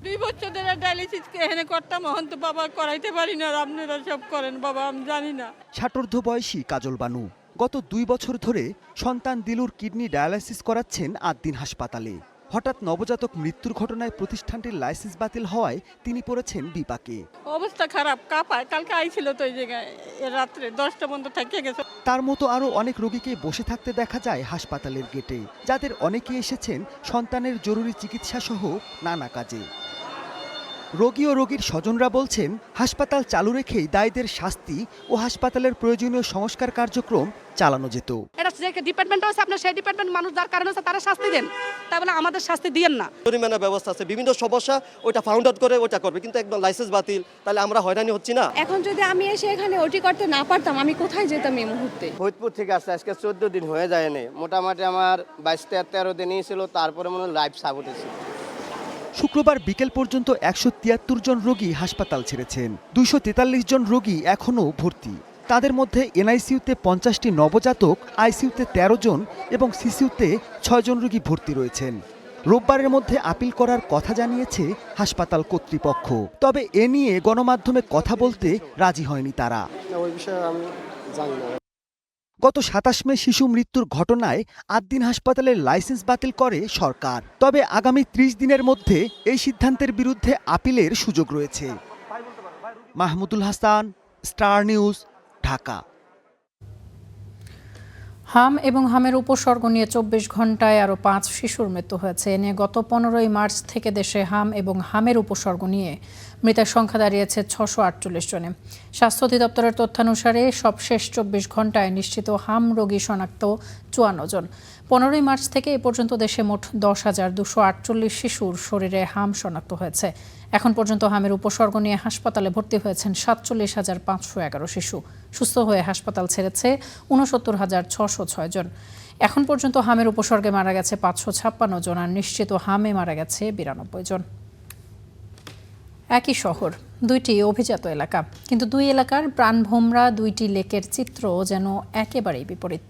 2 বছর ধরে ডায়ালিসিস এখানে করতাম, এখন তো বাবা করাইতে পারি না। আপনারা সব করেন বাবা, আমি জানি না। ষাটোর্ধ্ব বয়সী কাজল বানু গত 2 বছর ধরে সন্তান দিলুর কিডনি ডায়ালাইসিস করাচ্ছেন 8 দিন হাসপাতালে। হঠাৎ নবজাতক মৃত্যুর ঘটনায় প্রতিষ্ঠানটির লাইসেন্স বাতিল হওয়ায় তিনি পড়েছেন বিপাকে। অবস্থা খারাপ, কাঁপায়। কালকে আইছিল তো এই জায়গায়, রাত্রে 10টা পর্যন্ত থেকে গেছে। তার মতো আরও অনেক রোগীকে বসে থাকতে দেখা যায় হাসপাতালের গেটে, যাদের অনেকে এসেছেন সন্তানের জরুরি চিকিৎসা সহ নানা কাজে। রোগী ও রোগীর স্বজনরা বলছেন, হাসপাতাল চালু রেখেই দায়ীদের শাস্তি ও হাসপাতালের প্রয়োজনীয় সংস্কার কার্যক্রম চালানো যেত। এটা যে ডিপার্টমেন্ট আছে, আপনার সেই ডিপার্টমেন্ট মানুষ যার কারণে আছে তারা শাস্তি দেন, তাই বলে আমাদের শাস্তি দিয়েন না। জরিমানা ব্যবস্থা আছে, বিভিন্ন সমস্যা ওটা ফাউন্ড আউট করে ওটা করবে, কিন্তু একদম লাইসেন্স বাতিল, তাহলে আমরা হয়রানি হচ্ছি না। এখন যদি আমি এসে এখানে ওটি করতে না পারতাম, আমি কোথায় যেতাম এই মুহূর্তে? ফরিদপুর থেকে আসছে, আজকে 14 দিন হয়ে যায়নি। মোটামুটি আমার 22-13 দিনই ছিল, তারপরে মনে লাইফ সাপোর্টেছে। শুক্রবার বিকেল পর্যন্ত 173 জন রোগী হাসপাতাল ছেড়েছেন। 243 জন রোগী এখনও ভর্তি। তাদের মধ্যে এনআইসিইউতে 50টি নবজাতক, আইসিইউতে 13 জন এবং সিসিইউতে 6 জন রোগী ভর্তি রয়েছেন। রোববারের মধ্যে আপিল করার কথা জানিয়েছে হাসপাতাল কর্তৃপক্ষ। তবে এ নিয়ে গণমাধ্যমে কথা বলতে রাজি হয়নি তারা। ওই বিষয়ে আমি জানি না। গত 27 মে শিশু মৃত্যুর ঘটনায় 8 দিন হাসপাতালের লাইসেন্স বাতিল করে সরকার। তবে আগামী 30 দিনের মধ্যে এই সিদ্ধান্তের বিরুদ্ধে আপিলের সুযোগ রয়েছে। Mahmudul Hasan, star news, Dhaka. হাম এবং হামের উপসর্গ নিয়ে 24 ঘন্টায় আরও 5 শিশুর মৃত্যু হয়েছে। এ নিয়ে গত 15ই মার্চ থেকে দেশে হাম এবং হামের উপসর্গ নিয়ে মৃতের সংখ্যা দাঁড়িয়েছে 648 জনে। স্বাস্থ্য অধিদপ্তরের তথ্যানুসারে সবশেষ 24 ঘন্টায় নিশ্চিত হাম রোগী শনাক্ত 54 জন। 15ই মার্চ থেকে এ পর্যন্ত দেশে মোট 10,248 শিশুর শরীরে হাম শনাক্ত হয়েছে। এখন পর্যন্ত হামের উপসর্গ নিয়ে হাসপাতালে ভর্তি হয়েছেন 47,511 শিশু। সুস্থ হয়ে হাসপাতাল ছেড়েছে 69,606 জন। এখন পর্যন্ত হামের উপসর্গে মারা গেছে 556 জন, আর নিশ্চিত হামে মারা গেছে 92 জন। একই শহর, 2টি অভিজাত এলাকা, কিন্তু 2 এলাকার প্রাণভোমরা 2টি লেকের চিত্র যেন একেবারেই বিপরীত।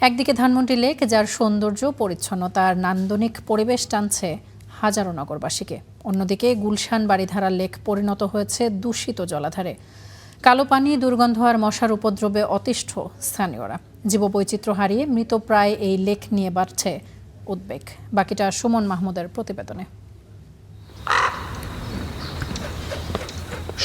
একদিকে ধানমন্ডি লেক, যার সৌন্দর্য, পরিচ্ছন্নতার নান্দনিক পরিবেশ টানছে হাজারো নগরবাসীকে। অন্যদিকে গুলশান বাড়িধারা লেক পরিণত হয়েছে দূষিত জলাধারে। কালো পানি, দুর্গন্ধ আর মশার উপদ্রবে অতিষ্ঠ স্থানীয়রা। জীববৈচিত্র্য হারিয়ে মৃতপ্রায় এই লেক নিয়ে বাড়ছে উদ্বেগ। বাকিটা সুমন মাহমুদের প্রতিবেদনে।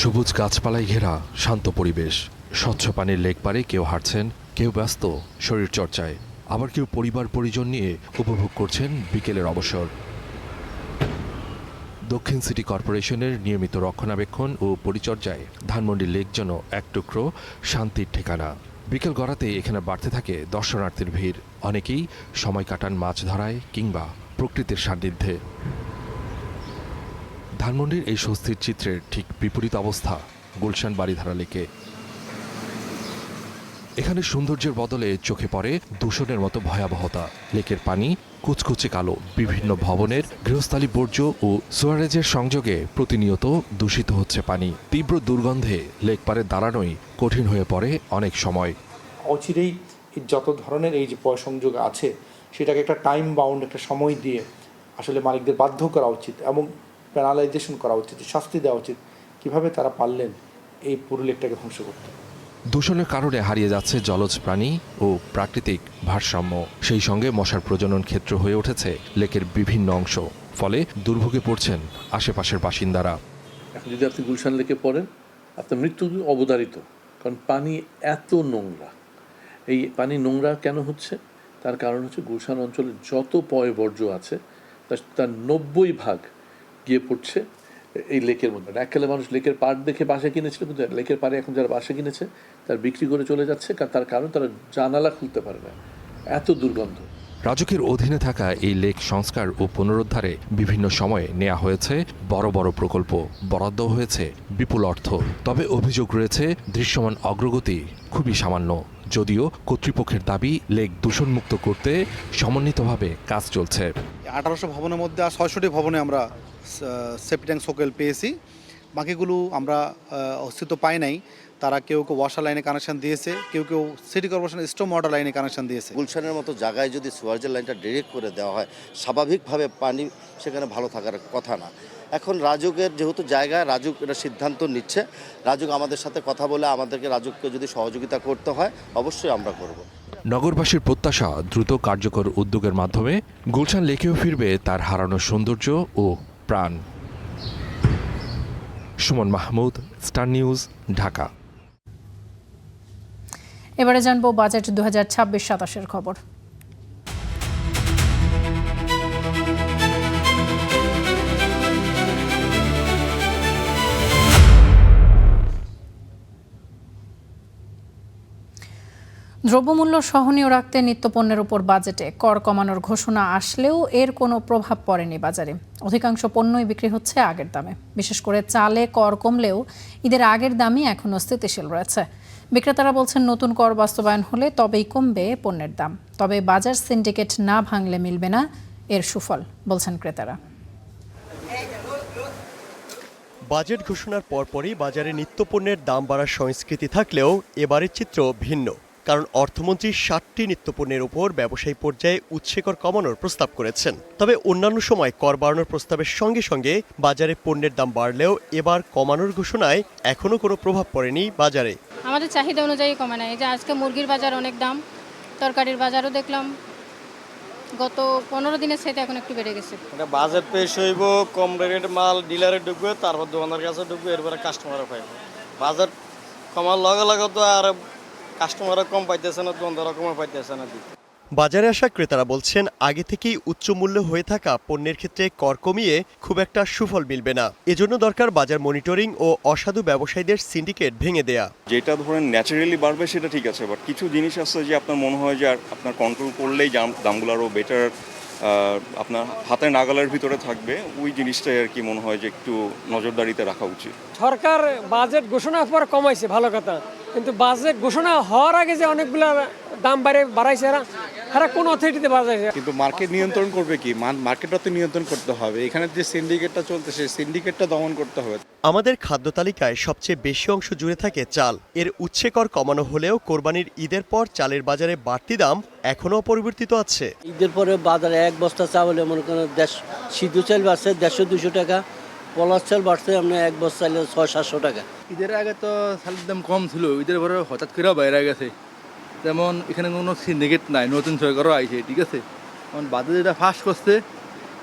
সবুজ গাছপালায় ঘেরা শান্ত পরিবেশ, স্বচ্ছ পানির লেক পারে কেউ হাঁটছেন, কেউ ব্যস্ত শরীর চর্চায়, আবার কেউ পরিবার পরিজন নিয়ে উপভোগ করছেন বিকেলের অবসর। দক্ষিণ সিটি কর্পোরেশনের নিয়মিত রক্ষণাবেক্ষণ ও পরিচর্যায় ধানমন্ডি লেক যেন এক টুকরো শান্তির ঠিকানা। বিকেল গড়াতে এখানে বাড়তে থাকে দর্শনার্থীর ভিড়। অনেকেই সময় কাটান মাছ ধরায় কিংবা প্রকৃতির সান্নিধ্যে। ধানমন্ডির এই স্বস্তির চিত্রের ঠিক বিপরীত অবস্থা গুলশান বারিধারা লেকে। এখানে সৌন্দর্যের বদলে চোখে পড়ে দূষণের মতো ভয়াবহতা। লেকের পানি কুচকুচে কালো, বিভিন্ন ভবনের গৃহস্থালী বর্জ্য ও সোয়ারেজের সংযোগে প্রতিনিয়ত দূষিত হচ্ছে পানি। তীব্র দুর্গন্ধে লেক পারে দাঁড়ানোই কঠিন হয়ে পড়ে অনেক সময়। অচিরেই যত ধরনের এই যে পয়ঃসংযোগ আছে সেটাকে একটা টাইম বাউন্ড, একটা সময় দিয়ে আসলে মালিকদের বাধ্য করা উচিত এবং পেনালাইজেশন করা উচিত, শাস্তি দেওয়া উচিত কিভাবে তারা পারলেন এই পুরো লেকটাকে ধ্বংস করতে। দূষণের কারণে হারিয়ে যাচ্ছে জলজ প্রাণী ও প্রাকৃতিক ভারসাম্য। সেই সঙ্গে মশার প্রজনন ক্ষেত্র হয়ে উঠেছে লেকের বিভিন্ন অংশ। ফলে দুর্ভোগে পড়ছেন আশেপাশের বাসিন্দারা। এখন যদি আপনি গুলশান লেকে পড়েন, আপনার মৃত্যু অবধারিত, কারণ পানি এত নোংরা। এই পানি নোংরা কেন হচ্ছে? তার কারণ হচ্ছে গুলশান অঞ্চলে যত পয়ঃবর্জ্য আছে তার 90% গিয়ে পড়ছে এই লেকের মধ্যে। এককালে মানুষ লেকের পাড় দেখে বাসা কিনেছিল, কিন্তু লেকের পাড়ে এখন যারা বাসা কিনেছে তার বিক্রি করে চলে যাচ্ছে, তার কারণ তারা জানালা খুলতে পারে না, এত দুর্গন্ধ। রাজুকের অধীনে থাকা এই লেক সংস্কার ও পুনরুদ্ধারে বিভিন্ন সময়ে নেওয়া হয়েছে বড় বড় প্রকল্প, বরাদ্দ হয়েছে বিপুল অর্থ। তবে অভিযোগ রয়েছে দৃশ্যমান অগ্রগতি খুবই সামান্য। যদিও কর্তৃপক্ষের দাবি লেক দূষণমুক্ত করতে সমন্বিতভাবে কাজ চলছে। 1800 ভবনের মধ্যে 600টি ভবনে আমরা সেপ্টি ট্যাঙ্ক সোকেল পেয়েছি। বাকিগুলো আমরা অস্তিত্ব পাই নাই। তারা কেউ কেউ ওয়াসার লাইনে কানেকশন দিয়েছে, কেউ কেউ সিটি কর্পোরেশন স্ট্রম ওয়াটার লাইনে কানেকশন দিয়েছে। গুলশানের মতো জায়গায় যদি সুয়ারেজের লাইনটা ডিরেক্ট করে দেওয়া হয়, স্বাভাবিকভাবে পানি সেখানে ভালো থাকার কথা না। এখন রাজুকের যেহেতু জায়গা, রাজুক এটা সিদ্ধান্ত নিচ্ছে। রাজুক আমাদের সাথে কথা বলে আমাদেরকে রাজুককে যদি সহযোগিতা করতে হয় অবশ্যই আমরা করব। নগরবাসীর প্রত্যাশা দ্রুত কার্যকর উদ্যোগের মাধ্যমে গুলশান লেকেও ফিরবে তার হারানো সৌন্দর্য ও প্রাণ। Suman Mahmud, star news, Dhaka. এবারে জানবো বাজেট 2026-27 খবর। দ্রব্যমূল্য সহনীয় রাখতে নিত্যপণ্যের উপর বাজেটে কর কমানোর ঘোষণা আসলেও এর কোনো প্রভাব পড়েনি বাজারে। অধিকাংশ পণ্যই বিক্রি হচ্ছে আগের দামে। বিশেষ করে চালে কর কমলেও ঈদের আগের দামই এখনও স্থিতিশীল রয়েছে। বিক্রেতারা বলছেন নতুন কর বাস্তবায়ন হলে তবেই কমবে পণ্যের দাম। তবে বাজার সিন্ডিকেট না ভাঙলে মিলবে না এর সুফল, বলছেন ক্রেতারা। বাজেট ঘোষণার পরপরই বাজারে নিত্যপণ্যের দাম বাড়ার সংস্কৃতি থাকলেও এবারের চিত্র ভিন্ন। কারণ অর্থমন্ত্রী 60টি নিত্যপণ্যের উপর ব্যবসায়ী পর্যায়ে উৎসেকর কমানোর প্রস্তাব করেছেন। তবে অন্যান্য সময় কর বাড়ানোর প্রস্তাবের সঙ্গে সঙ্গে বাজারে পণ্যের দাম বাড়লেও এবার কমানোর ঘোষণায় এখনও কোনো প্রভাব পড়েনি বাজারে। আমাদের চাহিদা অনুযায়ী কমে নাই। যে আজকে মুরগির বাজার অনেক দাম, তরকারির বাজারও দেখলাম গত 15 দিনের সাথে এখন একটু বেড়ে গেছে। বাজেট পেশ হইব, কম রেটের মাল ডিলারে ঢুকবে, তারপর দোকানদার কাছে ঢুকবে, এরপরে কাস্টমারও পাইবে। বাজেট কমার লগে লগে তো আর কাস্টমারও কম পাইতেছে না, দোকানদারও কম পাইতেছে না। বাজারে আসা ক্রেতারা বলছেন আগে থেকেই উচ্চ মূল্য হয়ে থাকা পণ্যের ক্ষেত্রে কর কমিয়ে খুব একটা সুফল মিলবে না। এজন্য দরকার বাজার মনিটরিং ও অসাধু ব্যবসায়ীদের সিন্ডিকেট ভেঙে দেয়া। যেটা ধরেন ন্যাচারালি বাড়বে সেটা ঠিক আছে, বাট কিছু জিনিস আছে যে আপনার মনে হয় যে আপনার কন্ট্রোল করলেই দামগুলো আরও বেটার আপনার হাতের নাগালের ভিতরে থাকবে, ওই জিনিসটাই আর কি মনে হয় যে একটু নজরদারিতে রাখা উচিত। সরকার বাজেট ঘোষণার পর কমাইছে ভালো কথা, কিন্তু বাজেট ঘোষণা হওয়ার আগে যে অনেকগুলো দাম বাড়াইছে এরা কোন অথরিটিতে বাড়াইছে। কিন্তু মার্কেট নিয়ন্ত্রণ করবে কি? মার্কেটটা তো নিয়ন্ত্রণ করতে হবে। এখানে যে সিন্ডিকেটটা চলতেছে সিন্ডিকেটটা দমন করতে হবে। আমাদের খাদ্য তালিকায় সবচেয়ে বেশি অংশ জুড়ে থাকে চাল। এর উৎসেকর কমানো হলেও কোরবানির ঈদের পর চালের বাজারে বাড়তি দাম এখনো অপরিবর্তিত আছে। ঈদের পরে বাজারে এক বস্তা চাউলে মনে করেন সিদ্ধ চাল বাড়ছে 150-200 টাকা, পলাশ চাল বাড়ছে আপনার এক বস্তা চাইলে 600-700 টাকা। ঈদের আগে তো চালের দাম কম ছিল, ঈদের পরে হঠাৎ করে বাইরে গেছে। যেমন এখানে কোনো সিন্ডিকেট নাই, নতুন সরকারও আইছে, ঠিক আছে। এখন বাজারে যেটা ফাঁস করছে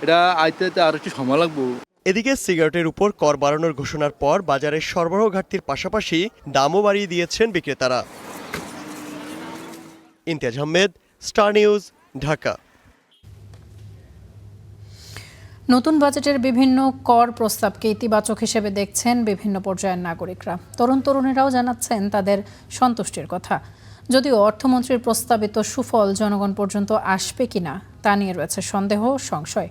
এটা আইতে আরো একটু সময় লাগবো। এদিকে সিগারেটের উপর কর বাড়ানোর ঘোষণার পর বাজারে সরবরাহ ঘাটতির পাশাপাশি দামও বাড়িয়ে দিয়েছেন বিক্রেতারা। Imtiaz Ahmed, star news, Dhaka. নতুন বাজেটের বিভিন্ন কর প্রস্তাবকে ইতিবাচক হিসেবে দেখছেন বিভিন্ন পর্যায়ের নাগরিকরা। তরুণ তরুণীরাও জানাচ্ছেন তাদের সন্তুষ্টির কথা। যদিও অর্থমন্ত্রীর প্রস্তাবিত সুফল জনগণ পর্যন্ত আসবে কিনা তা নিয়ে রয়েছে সন্দেহ, সংশয়।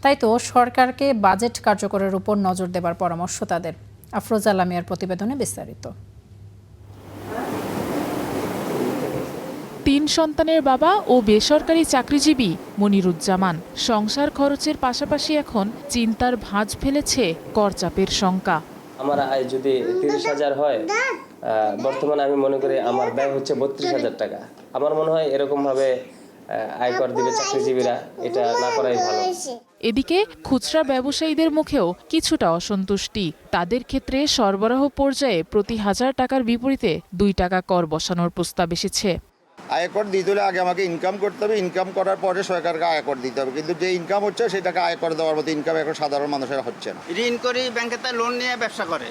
তাই তো সরকারকে বাজেট কার্যকরের উপর নজর দেবার পরামর্শ তাদের। আফরোজা লামিয়ার প্রতিবেদনে বিস্তারিত। 3 সন্তানের বাবা ও বেসরকারি চাকরিজীবী মনিরুজ্জামান সংসার খরচের পাশাপাশি এখন চিন্তার ভাঁজ ফেলেছে করচাপের শঙ্কা। আমার আয় যদি 30,000 হয়, বর্তমানে আমি মনে করি আমার ব্যয় হচ্ছে 32,000 টাকা। আমার মনে হয় এরকম ভাবে আয়কর দিবে চাকরিজীবীরা, এটা না করাই ভালো। এদিকে খুচরা ব্যবসায়ীদের মুখেও কিছুটা অসন্তুষ্টি। তাদের ক্ষেত্রে সরবরাহ পর্যায়ে প্রতি 1000 টাকার বিপরীতে 2 টাকা কর বসানোর প্রস্তাব এসেছে। আয়কর দিতে হলে আগে আমাকে ইনকাম করতে হবে, ইনকাম করার পরে সরকারকে আয়কর দিতে হবে, কিন্তু যে ইনকাম হচ্ছে সেটাকে আয়কর দেওয়ার মতো ইনকাম এখন সাধারণ মানুষের হচ্ছে না। ঋণ করি, ব্যাংকের থেকে লোন নিয়ে ব্যবসা করে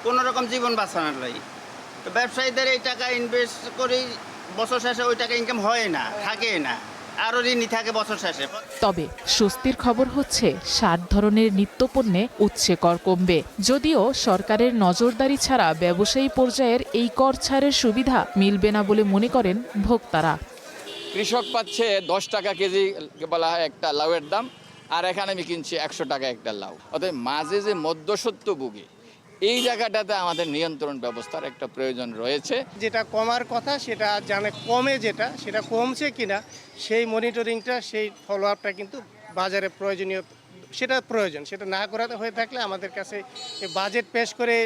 কোনো রকম জীবন বাঁচানোর লাই। তো ব্যবসায়ীদের এই টাকা ইনভেস্ট করি, বছর শেষে ওই টাকা ইনকাম হয় না, থাকে না, আরও ঋণই থাকে বছর শেষে। তবে স্বস্তির খবর হচ্ছে 60 ধরনের নিত্যপণ্যে উৎসে কর কমবে। যদিও সরকারের নজরদারি ছাড়া ব্যবসায়ী পর্যায়ের এই কর ছাড়ের সুবিধা মিলবে না বলে মনে করেন ভোক্তারা। কৃষক পাচ্ছে 10 টাকা কেজি বলা হয় একটা লাউয়ের দাম, আর এখানে আমি কিনছি 100 টাকা একটা লাউ। অতএব মাঝে যে মধ্যস্বত্বভোগী, এই জায়গাটাতে আমাদের নিয়ন্ত্রণ ব্যবস্থার একটা প্রয়োজন রয়েছে। যেটা কমার কথা সেটা জানে কমে, সেটা কমছে কিনা সেই মনিটরিংটা, সেই ফলো আপটা কিন্তু বাজারে প্রয়োজনীয়, সেটা প্রয়োজন। সেটা না করাতে হয়ে থাকলে আমাদের কাছে বাজেট পেশ করে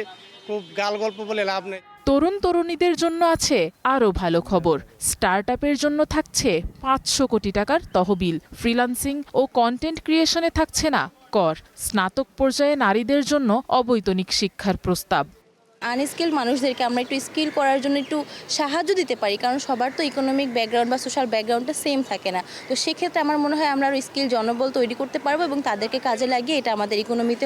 খুব গাল গল্প বলে লাভ নেই। তরুণ তরুণীদের জন্য আছে আরও ভালো খবর। স্টার্টআপের জন্য থাকছে 500 কোটি টাকার তহবিল। ফ্রিল্যান্সিং ও কন্টেন্ট ক্রিয়েশনে থাকছে না কর। স্নাতক পর্যায়ে নারীদের জন্য অবৈতনিক শিক্ষার প্রস্তাব। আনস্কিল মানুষদেরকে আমরা একটু স্কিল করার জন্য একটু সাহায্য দিতে পারি, কারণ সবার তো ইকোনমিক ব্যাকগ্রাউন্ড বা সোশ্যাল ব্যাকগ্রাউন্ডটা সেম থাকে না। তো সেক্ষেত্রে আমার মনে হয় আমরা আরও স্কিল জনবল তৈরি করতে পারবো এবং তাদেরকে কাজে লাগিয়ে এটা আমাদের ইকোনমিতে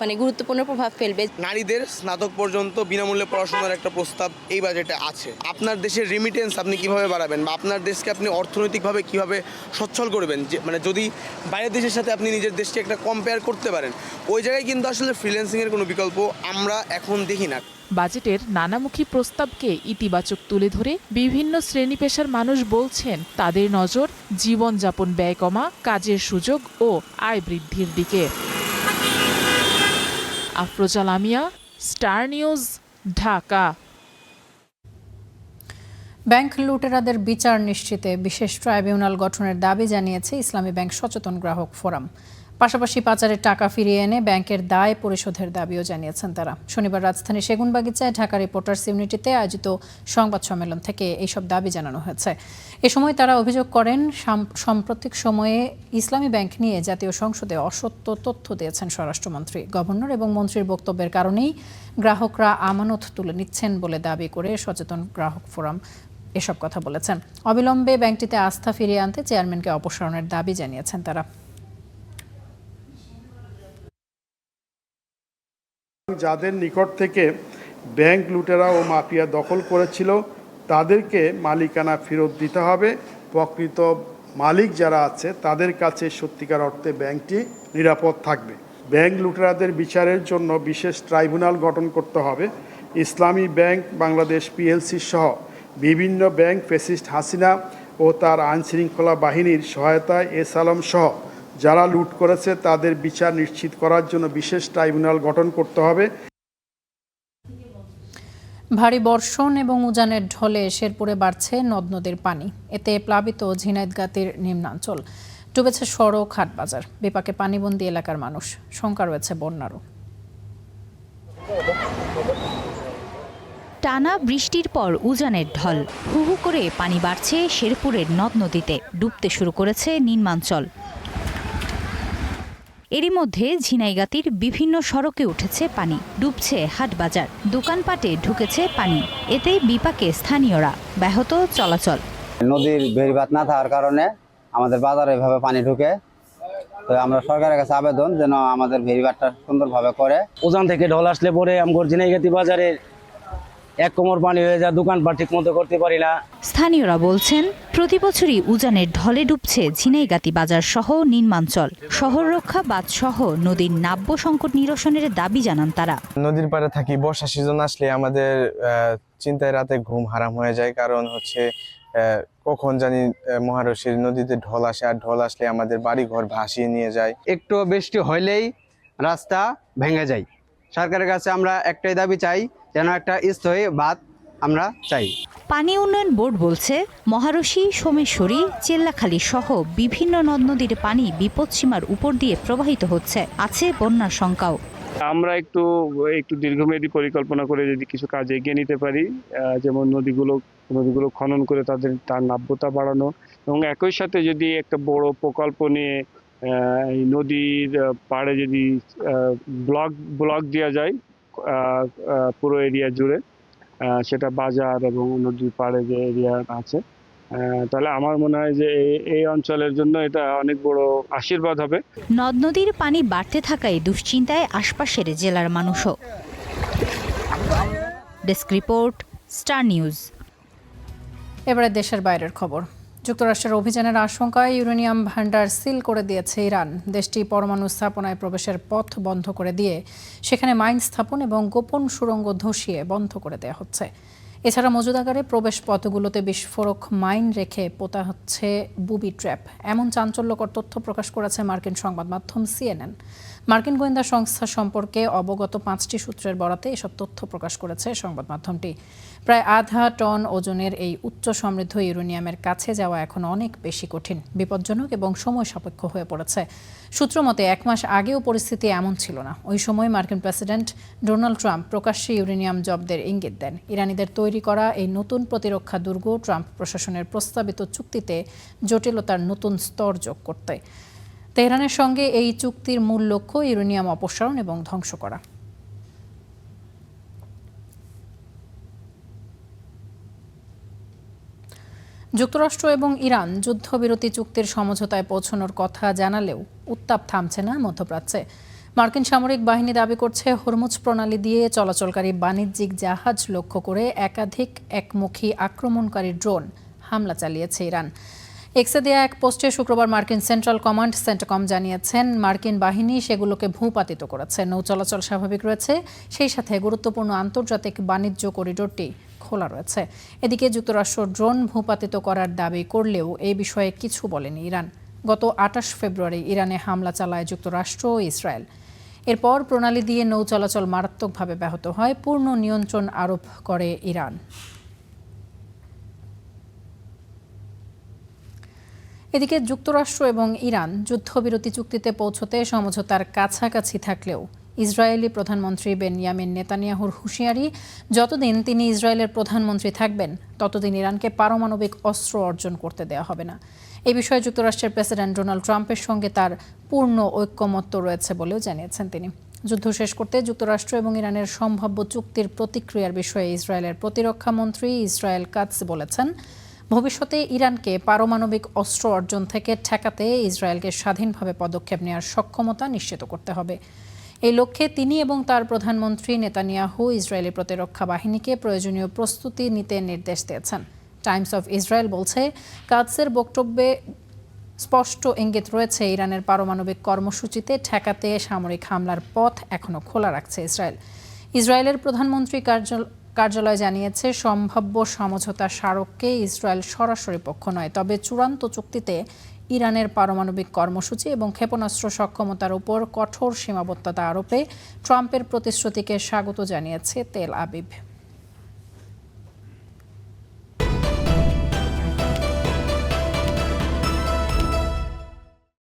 অনেক গুরুত্বপূর্ণ প্রভাব ফেলবে। নারীদের স্নাতক পর্যন্ত বিনামূল্যে পড়াশোনার একটা প্রস্তাব এই বাজেটে আছে। আপনার দেশের রেমিটেন্স আপনি কিভাবে বাড়াবেন বা আপনার দেশকে আপনি অর্থনৈতিকভাবে কিভাবে সচ্ছল করবেন, যে যদি বাইরের দেশের সাথে আপনি নিজের দেশকে একটা কম্পেয়ার করতে পারেন, ওই জায়গায় কিন্তু আসলে ফ্রিল্যান্সিংয়ের কোনো বিকল্প আমরা এখন দেখি না। বাজেটের নানামুখী প্রস্তাবকে ইতিবাচক তুলে ধরে বিভিন্ন শ্রেণী পেশার মানুষ বলছেন তাদের নজর জীবনযাপন ব্যয় কমা, কাজের সুযোগ ও আয় বৃদ্ধির দিকে। Afroza Lamia, Star news, Dhaka. Bank লুটেরাদের বিচার নিশ্চিতে বিশেষ ট্রাইব্যুনাল গঠনের দাবি জানিয়েছে ইসলামী ব্যাংক সচেতন গ্রাহক ফোরাম। পাশাপাশি পাচারের টাকা ফিরিয়ে এনে ব্যাংকের দায় পরিশোধের দাবিও জানিয়েছেন তারা। শনিবার রাজধানীর সেগুনবাগিচায় ঢাকা রিপোর্টার্স ইউনিটিতে আয়োজিত সংবাদ সম্মেলন থেকে এইসব দাবি জানানো হয়েছে। এ সময় তারা অভিযোগ করেন, সাম্প্রতিক সময়ে ইসলামী ব্যাংক নিয়ে জাতীয় সংসদে অসত্য তথ্য দিয়েছেন স্বরাষ্ট্রমন্ত্রী। গভর্নর এবং মন্ত্রীর বক্তব্যের কারণেই গ্রাহকরা আমানত তুলে নিচ্ছেন বলে দাবি করে সচেতন গ্রাহক ফোরাম এসব কথা বলেছেন। অবিলম্বে ব্যাংকটিতে আস্থা ফিরিয়ে আনতে চেয়ারম্যানকে অপসারণের দাবি জানিয়েছেন তারা। যাদের নিকট থেকে ব্যাংক লুটেরা ও মাফিয়া দখল করেছিল তাদেরকে মালিকানা ফেরত দিতে হবে। প্রকৃত মালিক যারা আছে তাদের কাছে সত্যিকার অর্থে ব্যাংকটি নিরাপদ থাকবে। ব্যাংক লুটেরাদের বিচারের জন্য বিশেষ ট্রাইব্যুনাল গঠন করতে হবে। ইসলামী ব্যাংক বাংলাদেশ পিএলসি সহ বিভিন্ন ব্যাংক ফ্যাসিস্ট হাসিনা ও তার আইনশৃঙ্খলা বাহিনীর সহায়তায় এস আলম সহ যারা লুট করেছে তাদের বিচার নিশ্চিত করার জন্য বিশেষ ট্রাইব্যুনাল গঠন করতে হবে। ভারী বর্ষণ এবং উজানের ঢলে শেরপুরে বাড়ছে নদ নদীর পানি। এতে প্লাবিত ঝিনাইদগাতির নিম্নাঞ্চল, ডুবেছে সড়ক, হাট বাজার। বিপাকে পানিবন্দী এলাকার মানুষ, শঙ্কা রয়েছে বন্যারও। টানা বৃষ্টির পর উজানের ঢল, হু হু করে পানি বাড়ছে শেরপুরের নদ নদীতে, ডুবতে শুরু করেছে নিম্নাঞ্চল। এরই মধ্যে ঝিনাইগাতির বিভিন্ন সড়কে উঠেছে পানি, ডুবছে হাটবাজার, দোকানপাটে ঢুকেছে পানি। এতে বিপাকে স্থানীয়রা, ব্যাহত চলাচল। নদীর বেড়িবাঁধ না থাকার কারণে আমাদের বাজারে এভাবে পানি ঢুকে, তো আমরা সরকারের কাছে আবেদন যেন আমাদের ভেরিবারটা সুন্দরভাবে করে। উজান থেকে ঢল আসলে পরে আমগর ঝিনাইগাতি বাজারে এক কোমর পানি হয়ে যায়, দোকানপাট ঠিক মতো করতে পারি না। স্থানীয়রা বলছেন প্রতি বছরই উজানের ঢলে ডুবছে ঝিনাইগাতি বাজার সহ নিম্নাঞ্চল। শহর রক্ষা বাঁধ সহ নদীর নাব্য সংকট নিরসনের দাবি জানান তারা। নদীর পাড়ে থাকি, বর্ষা সিজন আসলে আমাদের চিন্তায় রাতে ঘুম হারাম হয়ে যায়, কারণ হচ্ছে কখন জানি মহারশীর নদীতে ঢল আসে, আর ঢল আসলে আমাদের বাড়ি ঘর ভাসিয়ে নিয়ে যায়। একটু বৃষ্টি হইলেই রাস্তা ভেঙে যায়। সরকারের কাছে আমরা একটাই দাবি চাই, যেন একটা স্থায়ী বাঁধ আমরা চাই। পানি উন্নয়ন বোর্ড বলছে মহারশী, সোমেশ্বরী, চেল্লাখালী সহ বিভিন্ন নদ নদীর পানি বিপদসীমার উপর দিয়ে প্রবাহিত হচ্ছে, আছে বন্যার শঙ্কাও। আমরা একটু দীর্ঘমেয়াদী পরিকল্পনা করে যদি কিছু কাজ এগিয়ে নিতে পারি, যেমন নদীগুলো খনন করে তার নাব্যতা বাড়ানো, এবং একই সাথে যদি একটা বড় প্রকল্প নিয়ে এই নদীর পাড়ে যদি ব্লক দেওয়া যায় পুরো এরিয়া জুড়ে, সেটা বাজার এবং নদীর পাড়ে যে এরিয়া আছে, তাহলে আমার মনে হয় যে এই অঞ্চলের জন্য এটা অনেক বড় আশীর্বাদ হবে। নদ নদীর পানি বাড়তে থাকায় দুশ্চিন্তায় আশপাশের জেলার মানুষও। Desk report, star news. এবারে দেশের বাইরের খবর। যুক্তরাষ্ট্রের অভিযানের আশঙ্কায় ইউরেনিয়াম ভান্ডার সিল করে দিয়েছে ইরান। দেশটি পরমাণু স্থাপনায় প্রবেশের পথ বন্ধ করে দিয়ে সেখানে মাইন স্থাপন এবং গোপন সুড়ঙ্গ ধসিয়ে বন্ধ করে দেওয়া হচ্ছে। এছাড়া মজুদাগারে প্রবেশ পথগুলোতে বিস্ফোরক মাইন রেখে পোতা হচ্ছে বুবি ট্র্যাপ। এমন চাঞ্চল্যকর তথ্য প্রকাশ করেছে মার্কিন সংবাদ মাধ্যম CNN। মার্কিন গোয়েন্দা সংস্থা সম্পর্কে অবগত 5টি সূত্রের বরাতে এসব তথ্য প্রকাশ করেছে সংবাদ মাধ্যমটি। প্রায় 0.5 টন ওজনের এই উচ্চ সমৃদ্ধ ইউরেনিয়ামের কাছে যাওয়া এখন অনেক বেশি কঠিন, বিপজ্জনক এবং সময় সাপেক্ষ হয়ে পড়েছে। সূত্র মতে 1 মাস আগেও পরিস্থিতি এমন ছিল না। ওই সময় মার্কিন প্রেসিডেন্ট ডোনাল্ড ট্রাম্প প্রকাশ্যে ইউরেনিয়াম জব্দের ইঙ্গিত দেন। ইরানিদের তৈরি করা এই নতুন প্রতিরক্ষা দুর্গ ট্রাম্প প্রশাসনের প্রস্তাবিত চুক্তিতে জটিলতার নতুন স্তর যোগ করতে। তেহরানের সঙ্গে এই চুক্তির মূল লক্ষ্য ইউরেনিয়াম অপসারণ এবং ধ্বংস করা। যুক্তরাষ্ট্র এবং ইরান যুদ্ধবিরতি চুক্তির সমঝোতায় পৌঁছানোর কথা জানালেও উত্তাপ থামছে না মধ্যপ্রাচ্যে। মার্কিন সামরিক বাহিনী দাবি করছে হরমুজ প্রণালী দিয়ে চলাচলকারী বাণিজ্যিক জাহাজ লক্ষ্য করে একাধিক একমুখী আক্রমণকারী ড্রোন হামলা চালিয়েছে ইরান। এক্সে দেয়া এক পোস্টে শুক্রবার মার্কিন সেন্ট্রাল কমান্ড সেন্টকম জানিয়েছেন মার্কিন বাহিনী সেগুলোকে ভূপাতিত করেছে। নৌ চলাচল স্বাভাবিক রয়েছে, সেই সাথে গুরুত্বপূর্ণ আন্তর্জাতিক বাণিজ্য করিডোরটি খোলা রয়েছে। এদিকে যুক্তরাষ্ট্র ড্রোন ভূপাতিত করার দাবি করলেও এই বিষয়ে কিছু বলেনি ইরান। গত 28 ফেব্রুয়ারি ইরানে হামলা চালায় যুক্তরাষ্ট্র ও ইসরায়েল। এরপর প্রণালী দিয়ে নৌ চলাচল মারাত্মকভাবে ব্যাহত হয়, পূর্ণ নিয়ন্ত্রণ আরোপ করে ইরান। এদিকে যুক্তরাষ্ট্র এবং ইরান যুদ্ধবিরতি চুক্তিতে পৌঁছতে সমঝোতার কাছাকাছি থাকলেও ইসরায়েলি প্রধানমন্ত্রী বেনিয়ামিন নেতানিয়াহুর হুঁশিয়ারি, যতদিন তিনি ইসরায়েলের প্রধানমন্ত্রী থাকবেন ততদিন ইরানকে পারমাণবিক অস্ত্র অর্জন করতে দেওয়া হবে না। এই বিষয়ে যুক্তরাষ্ট্রের প্রেসিডেন্ট ডোনাল্ড ট্রাম্পের সঙ্গে তার পূর্ণ ঐকমত্য রয়েছে বলেও জানিয়েছেন তিনি। যুদ্ধ শেষ করতে যুক্তরাষ্ট্র এবং ইরানের সম্ভাব্য চুক্তির প্রতিক্রিয়ার বিষয়ে ইসরায়েলের প্রতিরক্ষা মন্ত্রী ইসরায়েল কাটস বলেছেন, ভবিষ্যতে ইরানকে পারমাণবিক অস্ত্র অর্জন থেকে ঠেকাতে ইসরায়েলকে স্বাধীনভাবে পদক্ষেপ নেওয়ার সক্ষমতা নিশ্চিত করতে হবে। এই লক্ষ্যে তিনি এবং তার প্রধানমন্ত্রী নেতানিয়াহু ইসরায়েলি প্রতিরক্ষা বাহিনীকে প্রয়োজনীয় প্রস্তুতি নিতে নির্দেশ দিয়েছেন। টাইমস অফ ইসরায়েল বলছে, কাটসের বক্তব্যে স্পষ্ট ইঙ্গিত রয়েছে ইরানের পারমাণবিক কর্মসূচিতে ঠেকাতে সামরিক হামলার পথ এখনও খোলা রাখছে ইসরায়েল। ইসরায়েলের প্রধানমন্ত্রী কার্যালয় জানিয়েছে, সম্ভাব্য সমঝোতা স্মারককে ইসরায়েল সরাসরি পক্ষ নয়, তবে চূড়ান্ত চুক্তিতে ইরানের পারমাণবিক কর্মসূচি এবং ক্ষেপণাস্ত্র সক্ষমতার উপর কঠোর সীমাবদ্ধতা আরোপে ট্রাম্পের প্রতিশ্রুতিকে স্বাগত জানিয়েছে তেল আবিব।